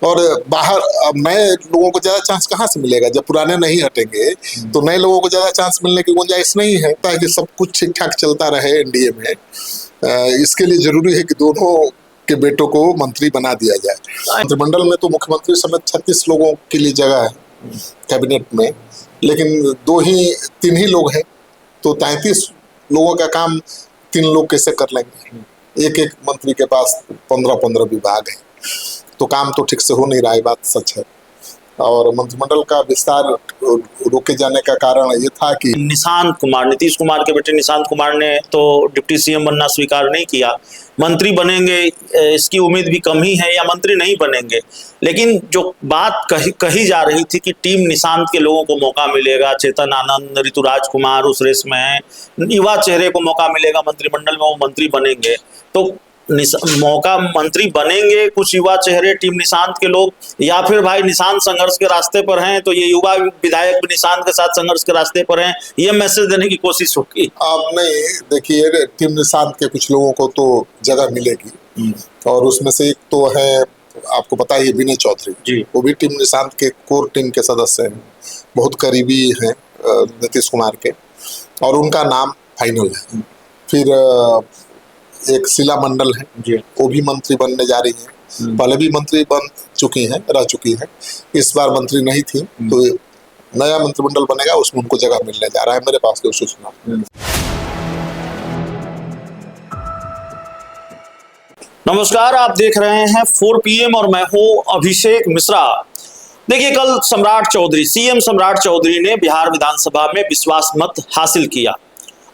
और बाहर अब नए लोगों को ज्यादा चांस कहाँ से मिलेगा? जब पुराने नहीं हटेंगे तो नए लोगों को ज्यादा चांस मिलने की गुंजाइश नहीं है, ताकि सब कुछ ठीक ठाक चलता रहे एनडीए में। इसके लिए जरूरी है कि दोनों के बेटों को मंत्री बना दिया जाए। मंत्रिमंडल में तो मुख्यमंत्री समेत 36 लोगों के लिए जगह है कैबिनेट में, लेकिन तीन ही लोग हैं, तो 33 लोगों का काम 3 लोग कैसे कर लेंगे? एक एक मंत्री के पास 15-15 विभाग है, तो काम तो ठीक से हो नहीं रहा है, बात सच है। और मंत्रिमंडल का विस्तार रोके जाने का कारण ये था कि निशांत कुमार, नीतीश कुमार के बेटे निशांत कुमार ने तो डिप्टी सीएम बनना स्वीकार नहीं किया। मंत्री बनेंगे इसकी उम्मीद भी कम ही है, या मंत्री नहीं बनेंगे। लेकिन जो बात कही जा रही थी कि टीम निशांत के लोगों को मौका मिलेगा, चेतन आनंद, ऋतुराज कुमार उस रेस में है, युवा चेहरे को मौका मिलेगा मंत्रिमंडल में, वो मंत्री बनेंगे। तो मौका मंत्री बनेंगे कुछ युवा चेहरे टीम निशांत के लोग, या फिर भाई निशांत संघर्ष के रास्ते पर हैं तो ये युवा विधायक भी निशांत के साथ संघर्ष के रास्ते पर हैं, ये मैसेज देने की कोशिश होगी। अब नहीं, देखिए टीम निशांत के कुछ लोगों को तो जगह मिलेगी, और उसमें से एक तो है, आपको पता ही है, विनय चौधरी, वो भी टीम निशांत के कोर टीम के सदस्य हैं, बहुत करीबी हैं नीतीश कुमार के, और उनका नाम फाइनल है। फिर एक शीला मंडल है, वो भी मंत्री बनने जा रही है, पहले भी मंत्री बन चुकी हैं, रह चुकी हैं, इस बार मंत्री नहीं थी, तो नया मंत्रिमंडल बनेगा, उसमें उनको जगह मिलने जा रहा है, मेरे पास जो सूचना। नमस्कार, आप देख रहे हैं 4 PM और मैं हूं अभिषेक मिश्रा। देखिए, कल सम्राट चौधरी, सीएम सम्राट चौधरी ने बिहार विधानसभा में विश्वास मत हासिल किया,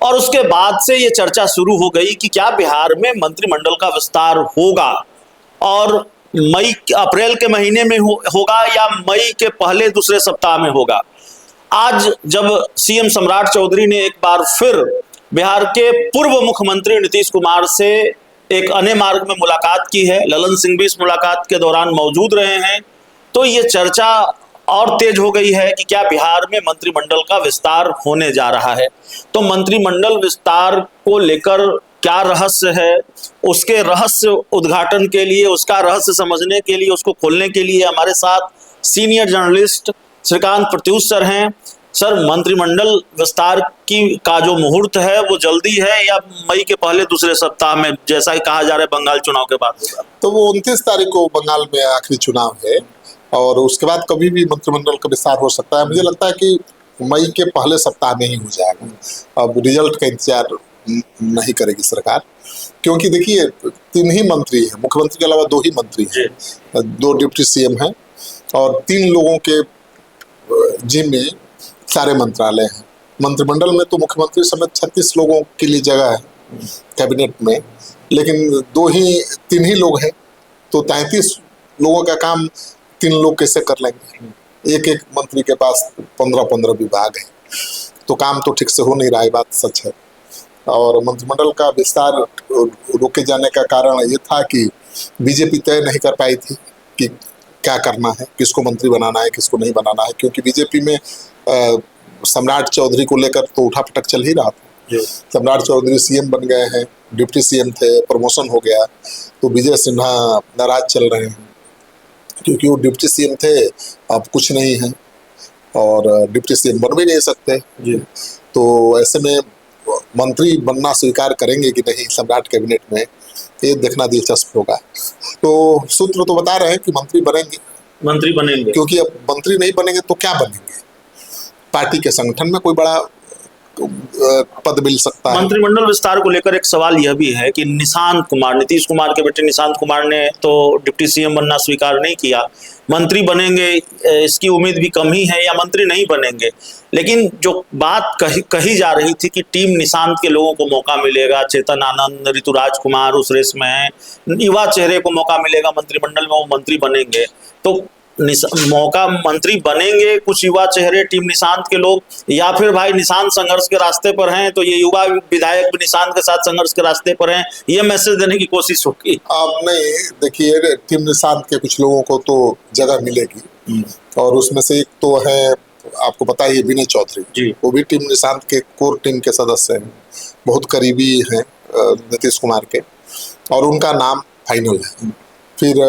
और उसके बाद से ये चर्चा शुरू हो गई कि क्या बिहार में मंत्रिमंडल का विस्तार होगा, और अप्रैल के महीने में होगा या मई के पहले दूसरे सप्ताह में होगा। आज जब सीएम सम्राट चौधरी ने एक बार फिर बिहार के पूर्व मुख्यमंत्री नीतीश कुमार से एक अन्य मार्ग में मुलाकात की है, ललन सिंह भी इस मुलाकात के दौरान मौजूद रहे हैं, तो ये चर्चा और तेज हो गई है कि क्या बिहार में मंत्रिमंडल का विस्तार होने जा रहा है। तो मंत्रिमंडल विस्तार को लेकर क्या रहस्य है, उसके रहस्य उद्घाटन के लिए, उसका रहस्य समझने के लिए, उसको खोलने के लिए हमारे साथ senior journalist Shrikant Pratyush sir हैं। सर, मंत्रिमंडल विस्तार का जो मुहूर्त है वो जल्दी है या मई के पहले दूसरे सप्ताह में, जैसा कि कहा जा रहा है बंगाल चुनाव के बाद होगा? तो वो 29 तारीख को बंगाल में आखिरी चुनाव है, और उसके बाद कभी भी मंत्रिमंडल का विस्तार हो सकता है। मुझे लगता है कि मई के पहले सप्ताह में ही हो जाएगा। अब रिजल्ट का इंतजार नहीं करेगी सरकार, क्योंकि देखिए 3 ही मंत्री हैं, मुख्यमंत्री के अलावा 2 ही मंत्री हैं, 2 डिप्टी सीएम हैं, और 3 लोगों के जिम्मे सारे मंत्रालय हैं। मंत्रिमंडल में तो मुख्यमंत्री समेत 36 लोगों के लिए जगह है कैबिनेट में, लेकिन 3 ही लोग हैं, तो 33 लोगों का काम 3 लोग कैसे कर लेंगे? एक एक मंत्री के पास 15-15 विभाग है, तो काम तो ठीक से हो नहीं रहा है, बात सच है। और मंत्रिमंडल का विस्तार रोके जाने का कारण ये था कि बीजेपी तय नहीं कर पाई थी कि क्या करना है, किसको मंत्री बनाना है, किसको नहीं बनाना है, क्योंकि बीजेपी में सम्राट चौधरी को लेकर तो उठापटक चल ही रहा था। सम्राट चौधरी सीएम बन गए हैं, डिप्टी सीएम थे, प्रमोशन हो गया, तो विजय सिन्हा नाराज चल रहे हैं, क्योंकि वो डिप्टी सीएम थे, अब कुछ नहीं है, और डिप्टी सीएम बन भी नहीं सकते। तो ऐसे में मंत्री बनना स्वीकार करेंगे कि नहीं सम्राट कैबिनेट में, ये देखना दिलचस्प होगा। तो सूत्र तो बता रहे हैं कि मंत्री बनेंगे, क्योंकि अब मंत्री नहीं बनेंगे तो क्या बनेंगे? पार्टी के संगठन में कोई बड़ा पद मिल सकता है। मंत्रिमंडल विस्तार को लेकर एक सवाल यह भी है कि निशांत कुमार, नीतीश कुमार के बेटे निशांत कुमार ने तो डिप्टी सीएम बनना स्वीकार नहीं किया। मंत्री बनेंगे इसकी उम्मीद भी कम ही है, या मंत्री नहीं बनेंगे। लेकिन जो बात कही जा रही थी कि टीम निशांत के लोगों को मौका मिलेगा, चेतन आनंद, ऋतुराज कुमार उस रेस में है, युवा चेहरे को मौका मिलेगा मंत्रिमंडल में, वो मंत्री बनेंगे। तो मौका मंत्री बनेंगे कुछ युवा चेहरे टीम निशांत के लोग, या फिर भाई निशांत संघर्ष के रास्ते पर हैं तो ये युवा विधायक भी निशांत के साथ संघर्ष के रास्ते पर हैं, ये मैसेज देने की कोशिश होगी? अब नहीं, देखिए टीम निशांत के कुछ लोगों को तो जगह मिलेगी, और उसमें से एक तो है, आपको पता ही है, विनय चौधरी, वो भी टीम निशांत के कोर टीम के सदस्य हैं, बहुत करीबी हैं नीतीश कुमार के, और उनका नाम फाइनल है। फिर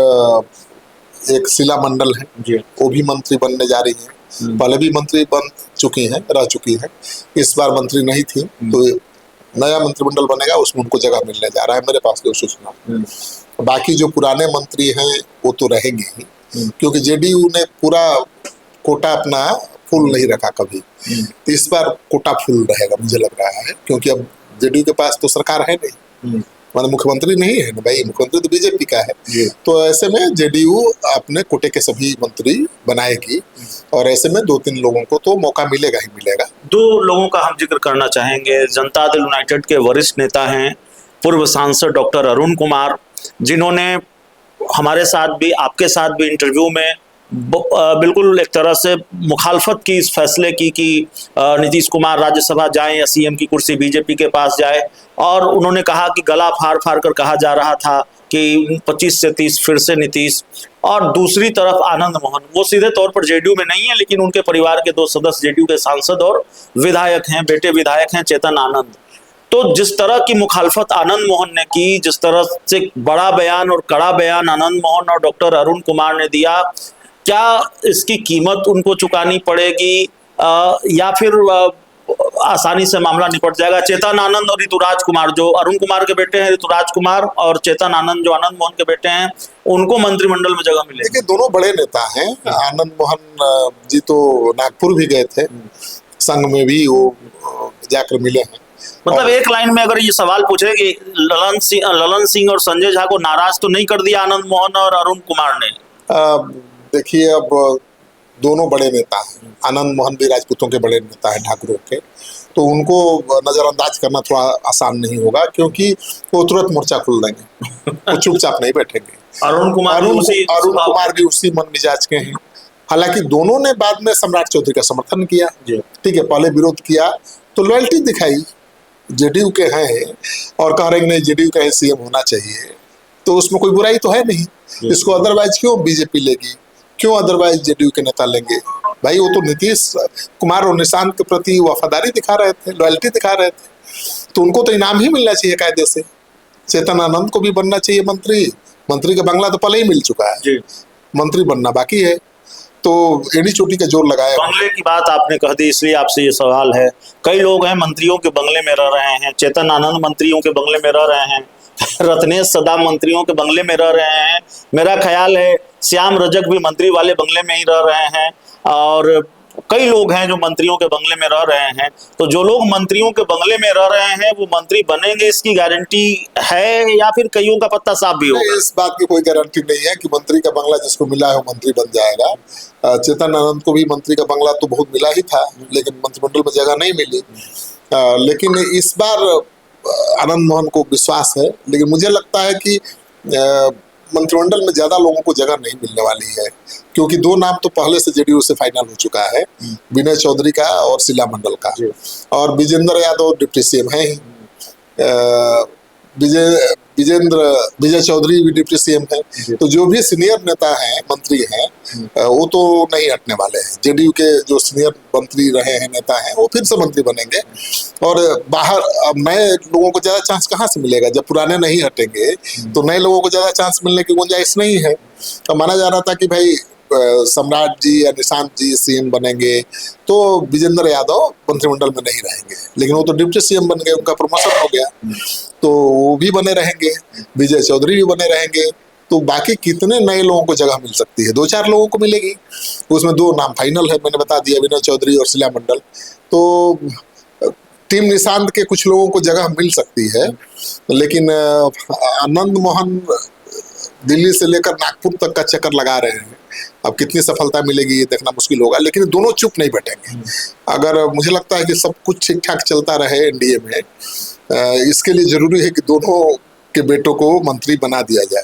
एक शीला मंडल है, जी। वो भी मंत्री बनने जा रही है। पहले भी मंत्री बन चुकी हैं, रह चुकी हैं, इस बार मंत्री नहीं थी, तो नया मंत्रिमंडल बनेगा, उसमें उनको जगह मिलने जा रहा है, मेरे पास जो सूचना। बाकी जो पुराने मंत्री हैं वो तो रहेंगे ही, क्योंकि जेडीयू ने पूरा कोटा अपना फुल नहीं रखा कभी, तो इस बार कोटा फुल रहेगा मुझे लग रहा है, क्योंकि अब जेडीयू के पास तो सरकार है नहीं, माने मुख्यमंत्री नहीं है ना भाई, मुख्यमंत्री तो बीजेपी का है। तो ऐसे में जेडीयू अपने कोटे के सभी मंत्री बनाएगी, और ऐसे में 2-3 लोगों को तो मौका मिलेगा ही मिलेगा। 2 लोगों का हम जिक्र करना चाहेंगे। जनता दल यूनाइटेड के वरिष्ठ नेता हैं पूर्व सांसद डॉक्टर अरुण कुमार, जिन्होंने हमारे साथ भी, आपके साथ भी इंटरव्यू में बिल्कुल एक तरह से मुखालफत की इस फैसले की कि नीतीश कुमार राज्यसभा जाएं या सीएम की कुर्सी बीजेपी के पास जाए, और उन्होंने कहा कि गला फाड़ फाड़ कर कहा जा रहा था कि 25 से 30 फिर से नीतीश। और दूसरी तरफ आनंद मोहन, वो सीधे तौर पर जेडीयू में नहीं है, लेकिन उनके परिवार के 2 सदस्य जेडीयू के सांसद और विधायक हैं, बेटे विधायक हैं चेतन आनंद। तो जिस तरह की मुखालफत आनंद मोहन ने की, जिस तरह से बड़ा बयान और कड़ा बयान आनंद मोहन और डॉक्टर अरुण कुमार ने दिया, क्या इसकी कीमत उनको चुकानी पड़ेगी या फिर आसानी से मामला निपट जाएगा? चेतन आनंद और ऋतुराज कुमार, जो अरुण कुमार के बेटे हैं ऋतुराज कुमार, और चेतन आनंद जो आनंद मोहन के बेटे हैं, उनको मंत्रिमंडल में जगह मिलेगी? देखिए, दोनों बड़े नेता हैं। आनंद मोहन जी तो नागपुर भी गए थे, संघ में भी वो जाकर मिले हैं। मतलब एक लाइन में अगर ये सवाल पूछे कि ललन सिंह और संजय झा को नाराज तो नहीं कर दिया आनंद मोहन और अरुण कुमार ने? देखिए, अब दोनों बड़े नेता हैं, आनंद मोहन भी राजपूतों के बड़े नेता हैं, ठाकुरों के, तो उनको नजरअंदाज करना थोड़ा आसान नहीं होगा, क्योंकि वो तुरंत मोर्चा खोल देंगे, वो चुपचाप नहीं बैठेंगे। अरुण कुमार भी उसी मन मिजाज के हैं। हालांकि दोनों ने बाद में सम्राट चौधरी का समर्थन किया, ठीक है, पहले विरोध किया तो लॉयल्टी दिखाई, जेडीयू के हैं और कह रहे हैं नहीं जेडीयू का सीएम होना चाहिए, तो उसमें कोई बुराई तो है नहीं। इसको अदरवाइज क्यों बीजेपी लेगी, क्यों अदरवाइज जेडीयू के नेता लेंगे? भाई वो तो नीतीश कुमार और निशांत के प्रति वफादारी दिखा रहे थे, लॉयल्टी दिखा रहे थे, तो उनको तो इनाम ही मिलना चाहिए कायदे से। चेतन आनंद को भी बनना चाहिए मंत्री का बंगला तो पहले ही मिल चुका है, मंत्री बनना बाकी है, तो एड़ी चोटी का जोर लगाया। बंगले की बात आपने कह दी, इसलिए आपसे ये सवाल है। कई लोग हैं मंत्रियों के बंगले में रह रहे हैं, चेतन आनंद मंत्रियों के बंगले में रह रहे हैं, रत्नेश सदा मंत्रियों के बंगले में रह रहे हैं, मेरा ख्याल है श्याम रजक भी मंत्री वाले बंगले में ही रह रहे हैं, और कई लोग हैं जो मंत्रियों के बंगले में रह रहे हैं। तो जो लोग मंत्रियों के बंगले में रह रहे हैं वो मंत्री बनेंगे, इसकी गारंटी है या फिर कईयों का पत्ता साफ भी होगा? इस बात की कोई गारंटी नहीं है कि मंत्री का बंगला जिसको मिला है वो मंत्री बन जाएगा। चेतन आनंद को भी मंत्री का बंगला तो बहुत मिला ही था, लेकिन मंत्रिमंडल में जगह नहीं मिली। लेकिन इस बार आनंद मोहन को विश्वास है, लेकिन मुझे लगता है कि मंत्रिमंडल में ज्यादा लोगों को जगह नहीं मिलने वाली है, क्योंकि 2 नाम तो पहले से जेडीयू से फाइनल हो चुका है, विनय चौधरी का और शीला मंडल का, और विजेंद्र यादव डिप्टी सीएम है ही, विजय चौधरी भी डिप्टी सीएम है, तो जो भी सीनियर नेता हैं, मंत्री हैं, वो तो नहीं हटने वाले हैं। जेडीयू के जो सीनियर मंत्री रहे हैं, नेता हैं, वो फिर से मंत्री बनेंगे, और बाहर अब नए लोगों को ज्यादा चांस कहाँ से मिलेगा? जब पुराने नहीं हटेंगे तो नए लोगों को ज्यादा चांस मिलने की गुंजाइश नहीं है। तो माना जा रहा था कि भाई सम्राट जी या निशांत जी सीएम बनेंगे तो विजेंद्र यादव मंत्रिमंडल में नहीं रहेंगे, लेकिन वो तो डिप्टी सीएम बन गए, उनका प्रमोशन हो गया, तो वो भी बने रहेंगे, विजय चौधरी भी बने रहेंगे, तो बाकी कितने नए लोगों को जगह मिल सकती है? 2-4 लोगों को मिलेगी, उसमें 2 नाम फाइनल है, मैंने बता दिया, विनय चौधरी और शीला मंडल। तो टीम निशांत के कुछ लोगों को जगह मिल सकती है, लेकिन आनंद मोहन दिल्ली से लेकर नागपुर तक का चक्कर लगा रहे हैं, अब कितनी सफलता मिलेगी ये देखना मुश्किल होगा, लेकिन दोनों चुप नहीं बैठेंगे। अगर मुझे लगता है कि सब कुछ ठीक ठाक चलता रहे एनडीए में, इसके लिए जरूरी है कि दोनों के बेटों को मंत्री बना दिया जाए।